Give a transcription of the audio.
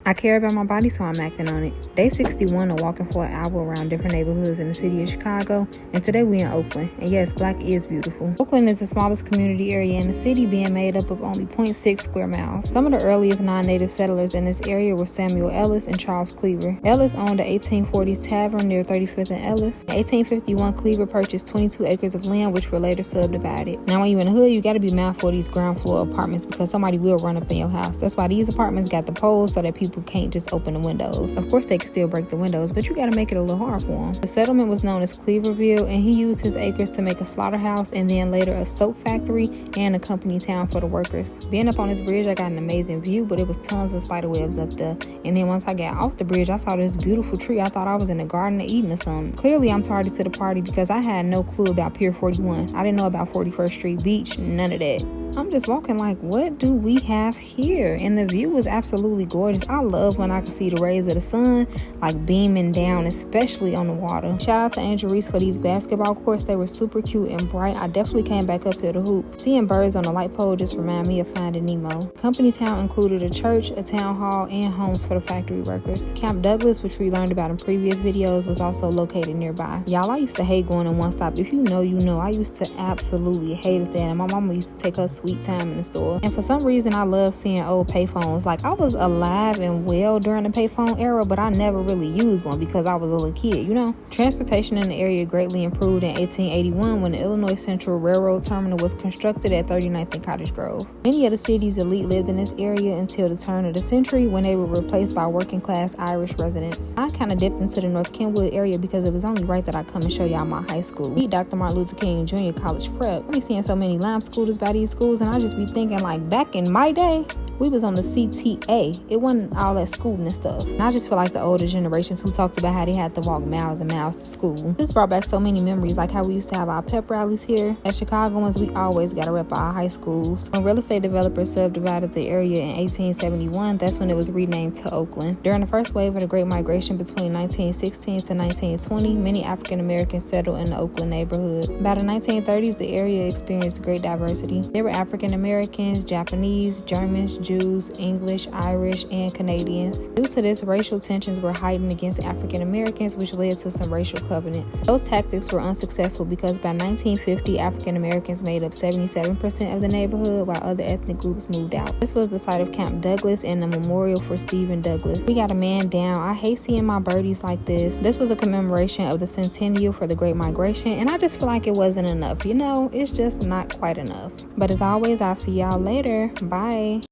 I care about my body, so I'm acting on it. Day 61 of walking for an hour around different neighborhoods in the city of Chicago, and today we in Oakland. And yes, black is beautiful. Oakland is the smallest community area in the city, being made up of only 0.6 square miles. Some of the earliest non-native settlers in this area were Samuel Ellis and Charles Cleaver. Ellis owned the 1840s tavern near 35th and Ellis. In 1851, Cleaver purchased 22 acres of land, which were later subdivided. Now, when you're in the hood, you gotta be mindful of these ground floor apartments because somebody will run up in your house. That's why these apartments got the poles so that people can't just open the windows. Of course, they can still break the windows, but you gotta make it a little hard for them. The settlement was known as Cleaverville, and he used his acres to make a slaughterhouse and then later a soap factory and a company town for the workers. Being up on this bridge, I got an amazing view, but it was tons of spider webs up there. And then once I got off the bridge, I saw this beautiful tree. I thought I was in the Garden of Eden or something. Clearly, I'm tardy to the party because I had no clue about Pier 41. I didn't know about 41st Street Beach, none of that. I'm just walking like, what do we have here? And the view was absolutely gorgeous. I love when I can see the rays of the sun like beaming down, especially on the water. Shout out to Angel Reese for these basketball courts. They were super cute and bright. I definitely came back up here to hoop. Seeing birds on the light pole just remind me of Finding Nemo. Company town included a church, a town hall, and homes for the factory workers. Camp Douglas, which we learned about in previous videos, was also located nearby. Y'all, I used to hate going in one stop. If you know, you know. I used to absolutely hate it there, and my mama used to take her sweet time in the store. And for some reason, I love seeing old payphones. Like, I was alive and well during the payphone era, but I never really used one because I was a little kid, you know. Transportation in the area greatly improved in 1881 when the Illinois Central Railroad Terminal was constructed at 39th and Cottage Grove. Many of the city's elite lived in this area until the turn of the century when they were replaced by working class Irish residents. I kind of dipped into the North Kenwood area because it was only right that I come and show y'all my high school. Meet Dr. Martin Luther King Jr. College Prep. I be seeing so many lime scooters by these schools, and I just be thinking, like, back in my day, we was on the CTA. It wasn't all that schooling and stuff. And I just feel like the older generations who talked about how they had to walk miles and miles to school. This brought back so many memories, like how we used to have our pep rallies here. As Chicagoans, we always got to rep our high schools. When real estate developers subdivided the area in 1871, that's when it was renamed to Oakland. During the first wave of the Great Migration between 1916 to 1920, many African Americans settled in the Oakland neighborhood. By the 1930s, the area experienced great diversity. There were African Americans, Japanese, Germans, Jews, English, Irish, and Canadians. Due to this, racial tensions were heightened against African Americans, which led to some racial covenants. Those tactics were unsuccessful because by 1950, African Americans made up 77% of the neighborhood, while other ethnic groups moved out. This was the site of Camp Douglas and the memorial for Stephen Douglas. We got a man down. I hate seeing my birdies like this. This was a commemoration of the centennial for the Great Migration, and I just feel like it wasn't enough. You know, it's just not quite enough. But as always, I'll see y'all later. Bye.